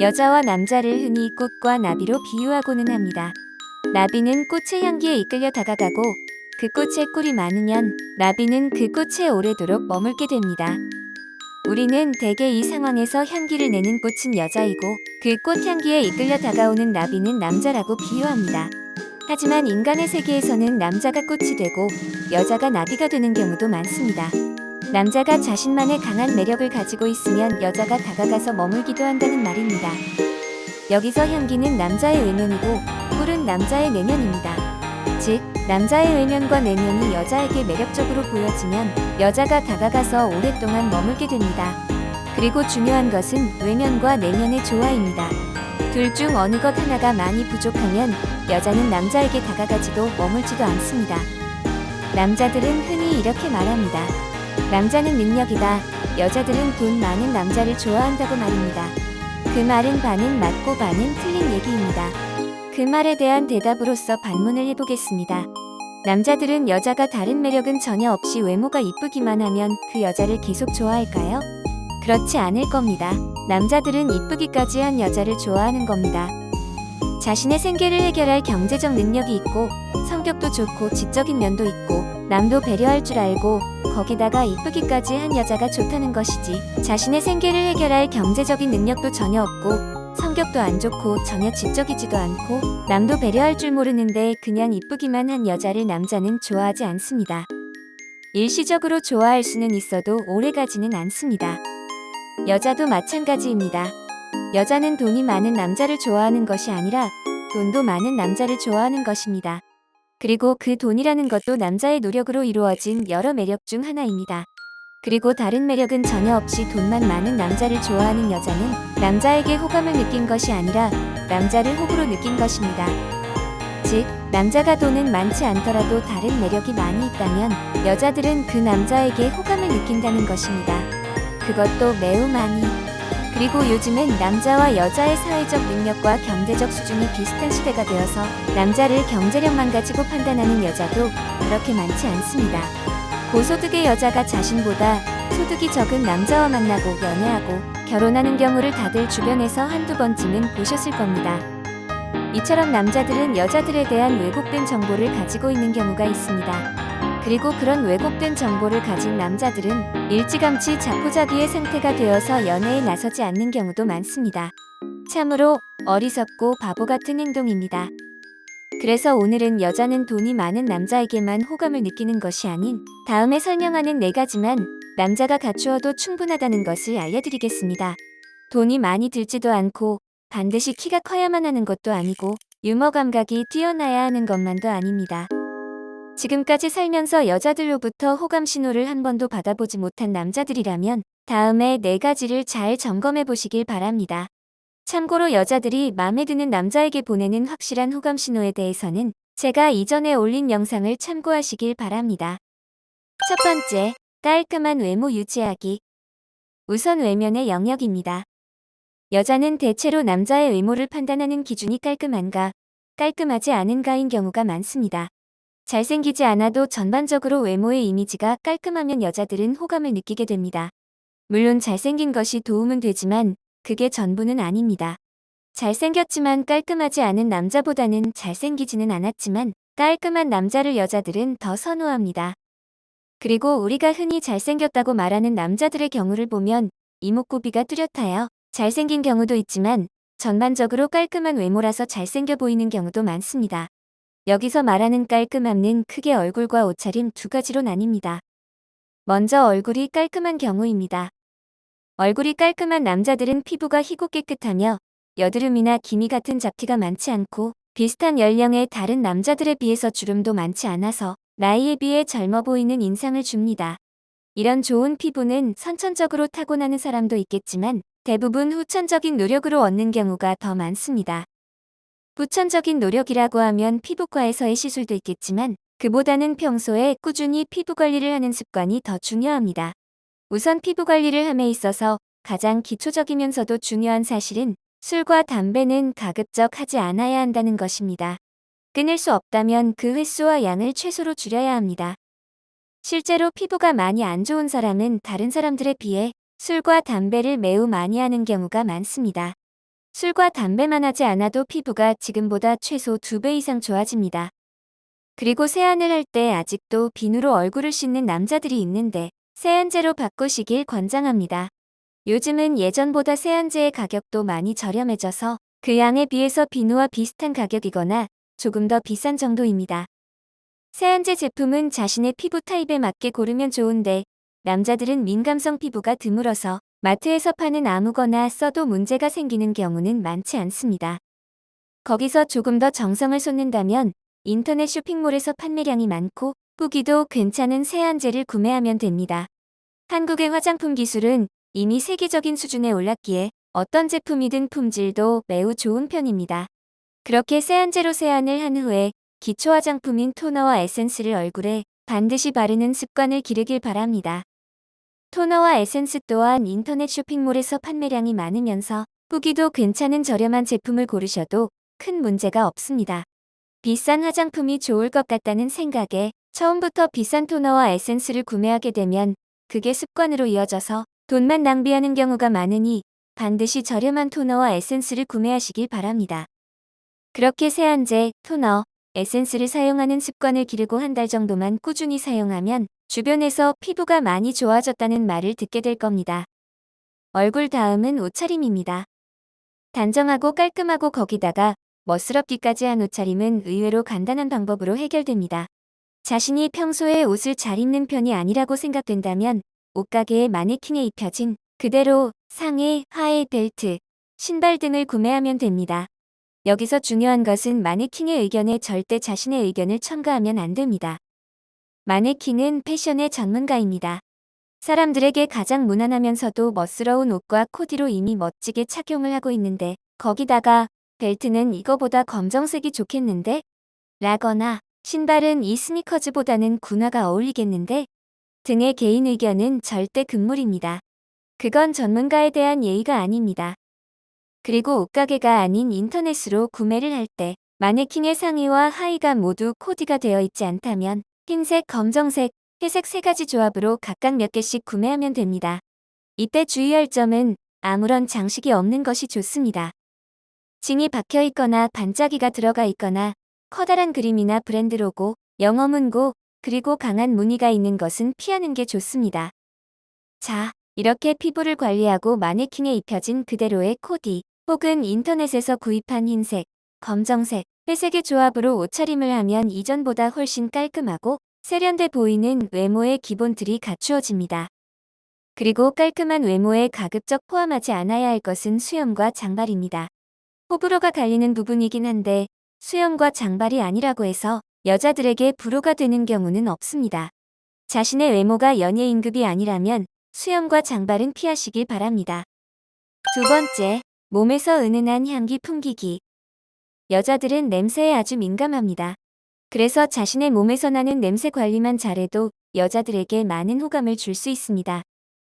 여자와 남자를 흔히 꽃과 나비로 비유하고는 합니다. 나비는 꽃의 향기에 이끌려 다가가고 그 꽃에 꿀이 많으면 나비는 그 꽃에 오래도록 머물게 됩니다. 우리는 대개 이 상황에서 향기를 내는 꽃은 여자이고 그 꽃 향기에 이끌려 다가오는 나비는 남자라고 비유합니다. 하지만 인간의 세계에서는 남자가 꽃이 되고 여자가 나비가 되는 경우도 많습니다. 남자가 자신만의 강한 매력을 가지고 있으면 여자가 다가가서 머물기도 한다는 말입니다. 여기서 향기는 남자의 외면이고 꿀은 남자의 내면입니다. 즉, 남자의 외면과 내면이 여자에게 매력적으로 보여지면 여자가 다가가서 오랫동안 머물게 됩니다. 그리고 중요한 것은 외면과 내면의 조화입니다. 둘 중 어느 것 하나가 많이 부족하면 여자는 남자에게 다가가지도 머물지도 않습니다. 남자들은 흔히 이렇게 말합니다. 남자는 능력이다. 여자들은 돈 많은 남자를 좋아한다고 말입니다. 그 말은 반은 맞고 반은 틀린 얘기입니다. 그 말에 대한 대답으로서 반문을 해보겠습니다. 남자들은 여자가 다른 매력은 전혀 없이 외모가 이쁘기만 하면 그 여자를 계속 좋아할까요? 그렇지 않을 겁니다. 남자들은 이쁘기까지 한 여자를 좋아하는 겁니다. 자신의 생계를 해결할 경제적 능력이 있고 성격도 좋고 지적인 면도 있고 남도 배려할 줄 알고 거기다가 이쁘기까지 한 여자가 좋다는 것이지, 자신의 생계를 해결할 경제적인 능력도 전혀 없고 성격도 안 좋고 전혀 지적이지도 않고 남도 배려할 줄 모르는데 그냥 이쁘기만 한 여자를 남자는 좋아하지 않습니다. 일시적으로 좋아할 수는 있어도 오래가지는 않습니다. 여자도 마찬가지입니다. 여자는 돈이 많은 남자를 좋아하는 것이 아니라 돈도 많은 남자를 좋아하는 것입니다. 그리고 그 돈이라는 것도 남자의 노력으로 이루어진 여러 매력 중 하나입니다. 그리고 다른 매력은 전혀 없이 돈만 많은 남자를 좋아하는 여자는 남자에게 호감을 느낀 것이 아니라 남자를 호구로 느낀 것입니다. 즉, 남자가 돈은 많지 않더라도 다른 매력이 많이 있다면 여자들은 그 남자에게 호감을 느낀다는 것입니다. 그것도 매우 많이. 그리고 요즘은 남자와 여자의 사회적 능력과 경제적 수준이 비슷한 시대가 되어서 남자를 경제력만 가지고 판단하는 여자도 그렇게 많지 않습니다. 고소득의 여자가 자신보다 소득이 적은 남자와 만나고 연애하고 결혼하는 경우를 다들 주변에서 한두 번쯤은 보셨을 겁니다. 이처럼 남자들은 여자들에 대한 왜곡된 정보를 가지고 있는 경우가 있습니다. 그리고 그런 왜곡된 정보를 가진 남자들은 일찌감치 자포자기의 상태가 되어서 연애에 나서지 않는 경우도 많습니다. 참으로 어리석고 바보 같은 행동입니다. 그래서 오늘은 여자는 돈이 많은 남자에게만 호감을 느끼는 것이 아닌 다음에 설명하는 4가지만 남자가 갖추어도 충분하다는 것을 알려드리겠습니다. 돈이 많이 들지도 않고 반드시 키가 커야만 하는 것도 아니고 유머 감각이 뛰어나야 하는 것만도 아닙니다. 지금까지 살면서 여자들로부터 호감 신호를 한 번도 받아보지 못한 남자들이라면 다음에 4가지를 잘 점검해 보시길 바랍니다. 참고로 여자들이 마음에 드는 남자에게 보내는 확실한 호감 신호에 대해서는 제가 이전에 올린 영상을 참고하시길 바랍니다. 첫 번째, 깔끔한 외모 유지하기. 우선 외면의 영역입니다. 여자는 대체로 남자의 외모를 판단하는 기준이 깔끔한가, 깔끔하지 않은가인 경우가 많습니다. 잘생기지 않아도 전반적으로 외모의 이미지가 깔끔하면 여자들은 호감을 느끼게 됩니다. 물론 잘생긴 것이 도움은 되지만 그게 전부는 아닙니다. 잘생겼지만 깔끔하지 않은 남자보다는 잘생기지는 않았지만 깔끔한 남자를 여자들은 더 선호합니다. 그리고 우리가 흔히 잘생겼다고 말하는 남자들의 경우를 보면 이목구비가 뚜렷하여 잘생긴 경우도 있지만 전반적으로 깔끔한 외모라서 잘생겨 보이는 경우도 많습니다. 여기서 말하는 깔끔함은 크게 얼굴과 옷차림 2가지로 나뉩니다. 먼저 얼굴이 깔끔한 경우입니다. 얼굴이 깔끔한 남자들은 피부가 희고 깨끗하며 여드름이나 기미 같은 잡티가 많지 않고 비슷한 연령의 다른 남자들에 비해서 주름도 많지 않아서 나이에 비해 젊어 보이는 인상을 줍니다. 이런 좋은 피부는 선천적으로 타고나는 사람도 있겠지만 대부분 후천적인 노력으로 얻는 경우가 더 많습니다. 후천적인 노력이라고 하면 피부과에서의 시술도 있겠지만 그보다는 평소에 꾸준히 피부 관리를 하는 습관이 더 중요합니다. 우선 피부 관리를 함에 있어서 가장 기초적이면서도 중요한 사실은 술과 담배는 가급적 하지 않아야 한다는 것입니다. 끊을 수 없다면 그 횟수와 양을 최소로 줄여야 합니다. 실제로 피부가 많이 안 좋은 사람은 다른 사람들에 비해 술과 담배를 매우 많이 하는 경우가 많습니다. 술과 담배만 하지 않아도 피부가 지금보다 최소 2배 이상 좋아집니다. 그리고 세안을 할 때 아직도 비누로 얼굴을 씻는 남자들이 있는데 세안제로 바꾸시길 권장합니다. 요즘은 예전보다 세안제의 가격도 많이 저렴해져서 그 양에 비해서 비누와 비슷한 가격이거나 조금 더 비싼 정도입니다. 세안제 제품은 자신의 피부 타입에 맞게 고르면 좋은데 남자들은 민감성 피부가 드물어서 마트에서 파는 아무거나 써도 문제가 생기는 경우는 많지 않습니다. 거기서 조금 더 정성을 쏟는다면 인터넷 쇼핑몰에서 판매량이 많고 후기도 괜찮은 세안제를 구매하면 됩니다. 한국의 화장품 기술은 이미 세계적인 수준에 올랐기에 어떤 제품이든 품질도 매우 좋은 편입니다. 그렇게 세안제로 세안을 한 후에 기초 화장품인 토너와 에센스를 얼굴에 반드시 바르는 습관을 기르길 바랍니다. 토너와 에센스 또한 인터넷 쇼핑몰에서 판매량이 많으면서 후기도 괜찮은 저렴한 제품을 고르셔도 큰 문제가 없습니다. 비싼 화장품이 좋을 것 같다는 생각에 처음부터 비싼 토너와 에센스를 구매하게 되면 그게 습관으로 이어져서 돈만 낭비하는 경우가 많으니 반드시 저렴한 토너와 에센스를 구매하시길 바랍니다. 그렇게 세안제, 토너, 에센스를 사용하는 습관을 기르고 한 달 정도만 꾸준히 사용하면 주변에서 피부가 많이 좋아졌다는 말을 듣게 될 겁니다. 얼굴 다음은 옷차림입니다. 단정하고 깔끔하고 거기다가 멋스럽기까지 한 옷차림은 의외로 간단한 방법으로 해결됩니다. 자신이 평소에 옷을 잘 입는 편이 아니라고 생각된다면 옷가게의 마네킹에 입혀진 그대로 상의, 하의, 벨트, 신발 등을 구매하면 됩니다. 여기서 중요한 것은 마네킹의 의견에 절대 자신의 의견을 첨가하면 안 됩니다. 마네킹은 패션의 전문가입니다. 사람들에게 가장 무난하면서도 멋스러운 옷과 코디로 이미 멋지게 착용을 하고 있는데 거기다가 벨트는 이거보다 검정색이 좋겠는데? 라거나 신발은 이 스니커즈보다는 군화가 어울리겠는데? 등의 개인 의견은 절대 금물입니다. 그건 전문가에 대한 예의가 아닙니다. 그리고 옷가게가 아닌 인터넷으로 구매를 할 때 마네킹의 상의와 하의가 모두 코디가 되어 있지 않다면 흰색, 검정색, 회색 3가지 조합으로 각각 몇 개씩 구매하면 됩니다. 이때 주의할 점은 아무런 장식이 없는 것이 좋습니다. 징이 박혀 있거나 반짝이가 들어가 있거나 커다란 그림이나 브랜드 로고, 영어 문구, 그리고 강한 무늬가 있는 것은 피하는 게 좋습니다. 자, 이렇게 피부를 관리하고 마네킹에 입혀진 그대로의 코디, 혹은 인터넷에서 구입한 흰색, 검정색, 회색의 조합으로 옷차림을 하면 이전보다 훨씬 깔끔하고 세련돼 보이는 외모의 기본틀이 갖추어집니다. 그리고 깔끔한 외모에 가급적 포함하지 않아야 할 것은 수염과 장발입니다. 호불호가 갈리는 부분이긴 한데 수염과 장발이 아니라고 해서 여자들에게 불호가 되는 경우는 없습니다. 자신의 외모가 연예인급이 아니라면 수염과 장발은 피하시길 바랍니다. 두 번째, 몸에서 은은한 향기 풍기기. 여자들은 냄새에 아주 민감합니다. 그래서 자신의 몸에서 나는 냄새 관리만 잘해도 여자들에게 많은 호감을 줄 수 있습니다.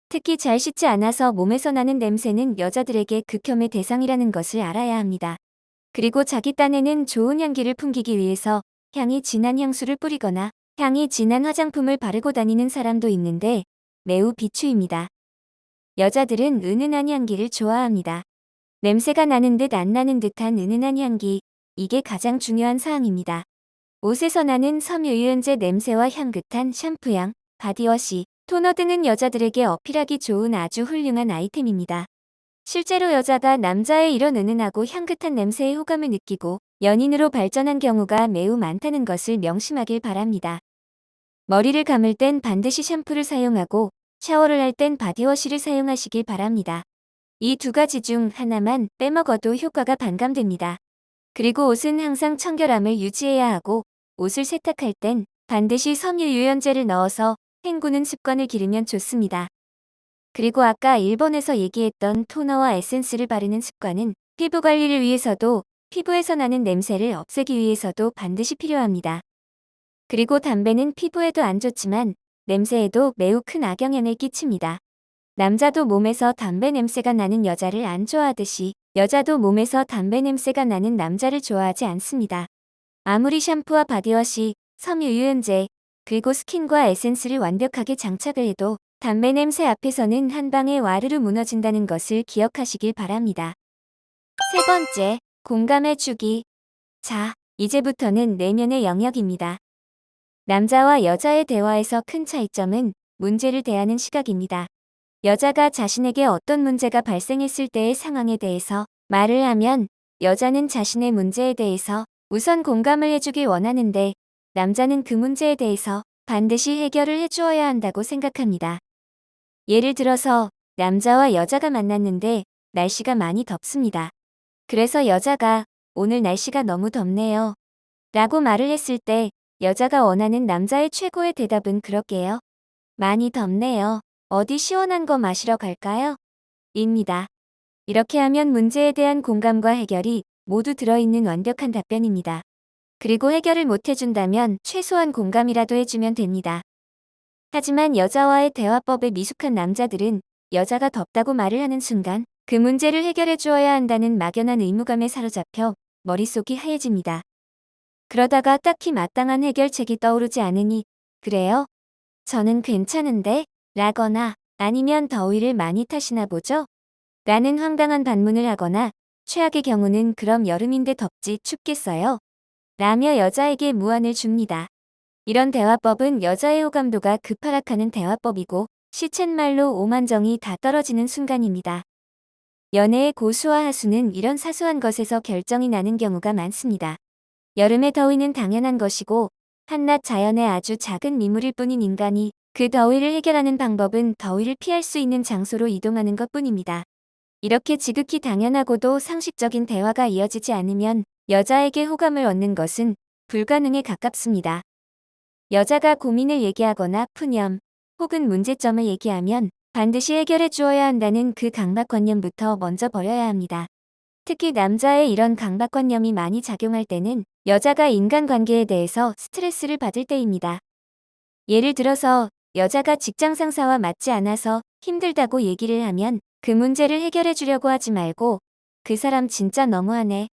특히 잘 씻지 않아서 몸에서 나는 냄새는 여자들에게 극혐의 대상이라는 것을 알아야 합니다. 그리고 자기 딴에는 좋은 향기를 풍기기 위해서 향이 진한 향수를 뿌리거나 향이 진한 화장품을 바르고 다니는 사람도 있는데 매우 비추입니다. 여자들은 은은한 향기를 좋아합니다. 냄새가 나는 듯 안 나는 듯한 은은한 향기, 이게 가장 중요한 사항입니다. 옷에서 나는 섬유유연제 냄새와 향긋한 샴푸향, 바디워시, 토너 등은 여자들에게 어필하기 좋은 아주 훌륭한 아이템입니다. 실제로 여자가 남자의 이런 은은하고 향긋한 냄새에 호감을 느끼고 연인으로 발전한 경우가 매우 많다는 것을 명심하길 바랍니다. 머리를 감을 땐 반드시 샴푸를 사용하고 샤워를 할 땐 바디워시를 사용하시길 바랍니다. 이 2가지 중 하나만 빼먹어도 효과가 반감됩니다. 그리고 옷은 항상 청결함을 유지해야 하고 옷을 세탁할 땐 반드시 섬유유연제를 넣어서 헹구는 습관을 기르면 좋습니다. 그리고 아까 1번에서 얘기했던 토너와 에센스를 바르는 습관은 피부 관리를 위해서도 피부에서 나는 냄새를 없애기 위해서도 반드시 필요합니다. 그리고 담배는 피부에도 안 좋지만 냄새에도 매우 큰 악영향을 끼칩니다. 남자도 몸에서 담배 냄새가 나는 여자를 안 좋아하듯이 여자도 몸에서 담배 냄새가 나는 남자를 좋아하지 않습니다. 아무리 샴푸와 바디워시, 섬유유연제, 그리고 스킨과 에센스를 완벽하게 장착을 해도 담배 냄새 앞에서는 한 방에 와르르 무너진다는 것을 기억하시길 바랍니다. 번째, 공감해주기. 자, 이제부터는 내면의 영역입니다. 남자와 여자의 대화에서 큰 차이점은 문제를 대하는 시각입니다. 여자가 자신에게 어떤 문제가 발생했을 때의 상황에 대해서 말을 하면 여자는 자신의 문제에 대해서 우선 공감을 해주길 원하는데 남자는 그 문제에 대해서 반드시 해결을 해주어야 한다고 생각합니다. 예를 들어서 남자와 여자가 만났는데 날씨가 많이 덥습니다. 그래서 여자가 오늘 날씨가 너무 덥네요 라고 말을 했을 때 여자가 원하는 남자의 최고의 대답은 그럴게요. 많이 덥네요. 어디 시원한 거 마시러 갈까요? 입니다. 이렇게 하면 문제에 대한 공감과 해결이 모두 들어있는 완벽한 답변입니다. 그리고 해결을 못 해준다면 최소한 공감이라도 해주면 됩니다. 하지만 여자와의 대화법에 미숙한 남자들은 여자가 덥다고 말을 하는 순간 그 문제를 해결해 주어야 한다는 막연한 의무감에 사로잡혀 머릿속이 하얘집니다. 그러다가 딱히 마땅한 해결책이 떠오르지 않으니 그래요? 저는 괜찮은데? 라거나 아니면 더위를 많이 타시나 보죠? 라는 황당한 반문을 하거나 최악의 경우는 그럼 여름인데 덥지 춥겠어요? 라며 여자에게 무안을 줍니다. 이런 대화법은 여자의 호감도가 급하락하는 대화법이고 시쳇말로 오만정이 다 떨어지는 순간입니다. 연애의 고수와 하수는 이런 사소한 것에서 결정이 나는 경우가 많습니다. 여름의 더위는 당연한 것이고 한낮 자연의 아주 작은 미물일 뿐인 인간이 그 더위를 해결하는 방법은 더위를 피할 수 있는 장소로 이동하는 것뿐입니다. 이렇게 지극히 당연하고도 상식적인 대화가 이어지지 않으면 여자에게 호감을 얻는 것은 불가능에 가깝습니다. 여자가 고민을 얘기하거나 푸념 혹은 문제점을 얘기하면 반드시 해결해 주어야 한다는 그 강박관념부터 먼저 버려야 합니다. 특히 남자의 이런 강박관념이 많이 작용할 때는 여자가 인간관계에 대해서 스트레스를 받을 때입니다. 예를 들어서 여자가 직장 상사와 맞지 않아서 힘들다고 얘기를 하면 그 문제를 해결해 주려고 하지 말고 그 사람 진짜 너무하네.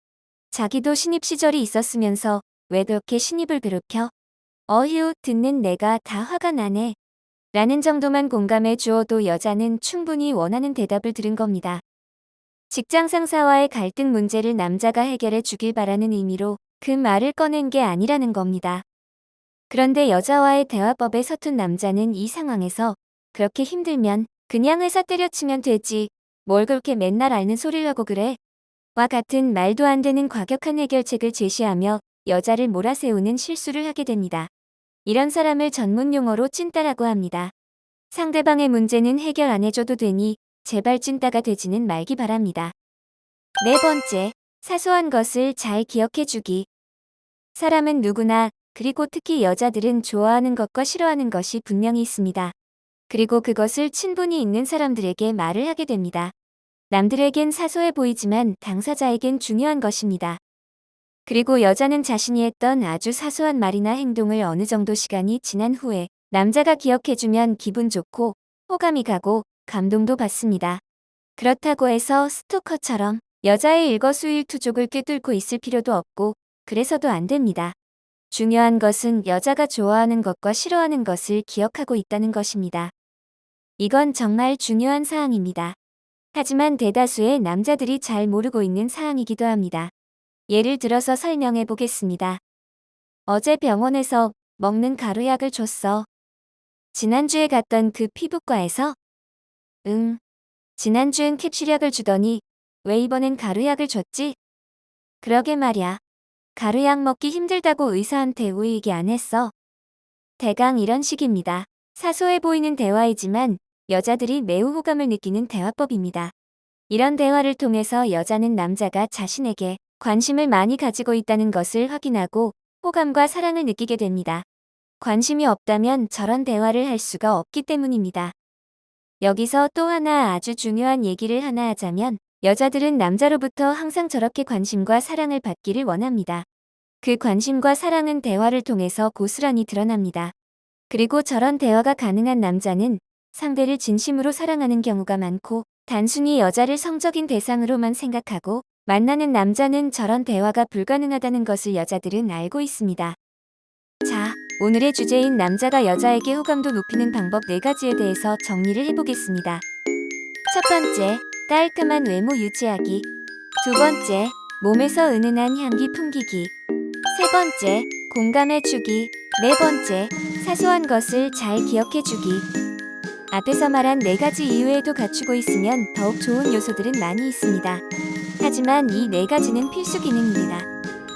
자기도 신입 시절이 있었으면서 왜 그렇게 신입을 괴롭혀? 어휴, 듣는 내가 다 화가 나네. 라는 정도만 공감해 주어도 여자는 충분히 원하는 대답을 들은 겁니다. 직장 상사와의 갈등 문제를 남자가 해결해 주길 바라는 의미로 그 말을 꺼낸 게 아니라는 겁니다. 그런데 여자와의 대화법에 서툰 남자는 이 상황에서 그렇게 힘들면 그냥 회사 때려치면 되지. 뭘 그렇게 맨날 앓는 소리를 하고 그래? 와 같은 말도 안 되는 과격한 해결책을 제시하며 여자를 몰아세우는 실수를 하게 됩니다. 이런 사람을 전문 용어로 찐따라고 합니다. 상대방의 문제는 해결 안 해줘도 되니 제발 찐따가 되지는 말기 바랍니다. 네 번째, 사소한 것을 잘 기억해주기. 사람은 누구나, 그리고 특히 여자들은 좋아하는 것과 싫어하는 것이 분명히 있습니다. 그리고 그것을 친분이 있는 사람들에게 말을 하게 됩니다. 남들에겐 사소해 보이지만 당사자에겐 중요한 것입니다. 그리고 여자는 자신이 했던 아주 사소한 말이나 행동을 어느 정도 시간이 지난 후에 남자가 기억해주면 기분 좋고 호감이 가고 감동도 받습니다. 그렇다고 해서 스토커처럼 여자의 일거수일투족을 꿰뚫고 있을 필요도 없고 그래서도 안 됩니다. 중요한 것은 여자가 좋아하는 것과 싫어하는 것을 기억하고 있다는 것입니다. 이건 정말 중요한 사항입니다. 하지만 대다수의 남자들이 잘 모르고 있는 사항이기도 합니다. 예를 들어서 설명해 보겠습니다. 어제 병원에서 먹는 가루약을 줬어. 지난주에 갔던 그 피부과에서? 응. 지난주엔 캡슐약을 주더니 왜 이번엔 가루약을 줬지? 그러게 말야. 가루약 먹기 힘들다고 의사한테 왜 얘기 안 했어? 대강 이런 식입니다. 사소해 보이는 대화이지만 여자들이 매우 호감을 느끼는 대화법입니다. 이런 대화를 통해서 여자는 남자가 자신에게 관심을 많이 가지고 있다는 것을 확인하고 호감과 사랑을 느끼게 됩니다. 관심이 없다면 저런 대화를 할 수가 없기 때문입니다. 여기서 또 하나 아주 중요한 얘기를 하나 하자면 여자들은 남자로부터 항상 저렇게 관심과 사랑을 받기를 원합니다. 그 관심과 사랑은 대화를 통해서 고스란히 드러납니다. 그리고 저런 대화가 가능한 남자는 상대를 진심으로 사랑하는 경우가 많고 단순히 여자를 성적인 대상으로만 생각하고 만나는 남자는 저런 대화가 불가능하다는 것을 여자들은 알고 있습니다. 자, 오늘의 주제인 남자가 여자에게 호감도 높이는 방법 4가지에 대해서 정리를 해보겠습니다. 첫 번째, 깔끔한 외모 유지하기. 두 번째, 몸에서 은은한 향기 풍기기. 세 번째, 공감해주기. 네 번째, 사소한 것을 잘 기억해주기. 앞에서 말한 네 가지 이외에도 갖추고 있으면 더욱 좋은 요소들은 많이 있습니다. 하지만 이 네 가지는 필수 기능입니다.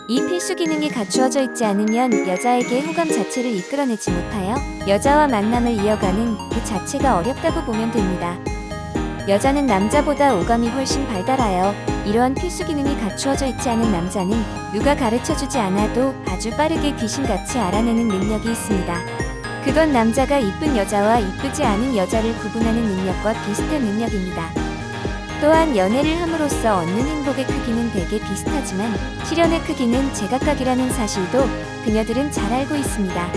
이 필수 기능이 갖추어져 있지 않으면 여자에게 호감 자체를 이끌어내지 못하여 여자와 만남을 이어가는 그 자체가 어렵다고 보면 됩니다. 여자는 남자보다 오감이 훨씬 발달하여 이러한 필수 기능이 갖추어져 있지 않은 남자는 누가 가르쳐주지 않아도 아주 빠르게 귀신같이 알아내는 능력이 있습니다. 그건 남자가 이쁜 여자와 이쁘지 않은 여자를 구분하는 능력과 비슷한 능력입니다. 또한 연애를 함으로써 얻는 행복의 크기는 대개 비슷하지만 실현의 크기는 제각각이라는 사실도 그녀들은 잘 알고 있습니다.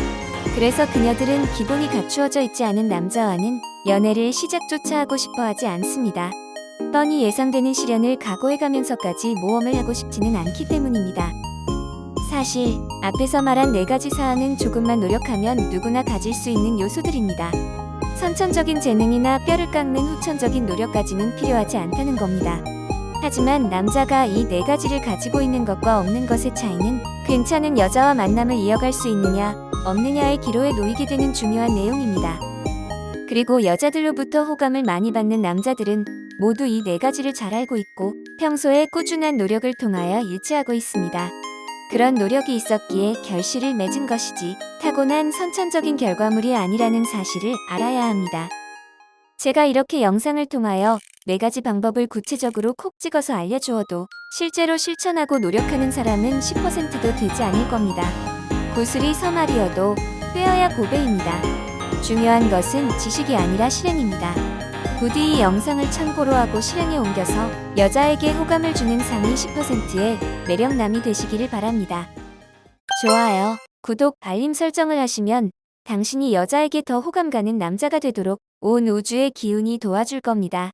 그래서 그녀들은 기본이 갖추어져 있지 않은 남자와는 연애를 시작조차 하고 싶어 하지 않습니다. 뻔히 예상되는 시련을 각오해가면서까지 모험을 하고 싶지는 않기 때문입니다. 사실 앞에서 말한 네 가지 사항은 조금만 노력하면 누구나 가질 수 있는 요소들입니다. 선천적인 재능이나 뼈를 깎는 후천적인 노력까지는 필요하지 않다는 겁니다. 하지만 남자가 이 네 가지를 가지고 있는 것과 없는 것의 차이는 괜찮은 여자와 만남을 이어갈 수 있느냐, 없느냐의 기로에 놓이게 되는 중요한 내용입니다. 그리고 여자들로부터 호감을 많이 받는 남자들은 모두 이 네 가지를 잘 알고 있고 평소에 꾸준한 노력을 통하여 일치하고 있습니다. 그런 노력이 있었기에 결실을 맺은 것이지 타고난 선천적인 결과물이 아니라는 사실을 알아야 합니다. 제가 이렇게 영상을 통하여 네 가지 방법을 구체적으로 콕 찍어서 알려주어도 실제로 실천하고 노력하는 사람은 10%도 되지 않을 겁니다. 구슬이 서말이어도 꿰어야 고배입니다. 중요한 것은 지식이 아니라 실행입니다. 부디 이 영상을 참고로 하고 실행에 옮겨서 여자에게 호감을 주는 상위 10%의 매력남이 되시기를 바랍니다. 좋아요, 구독, 알림 설정을 하시면 당신이 여자에게 더 호감 가는 남자가 되도록 온 우주의 기운이 도와줄 겁니다.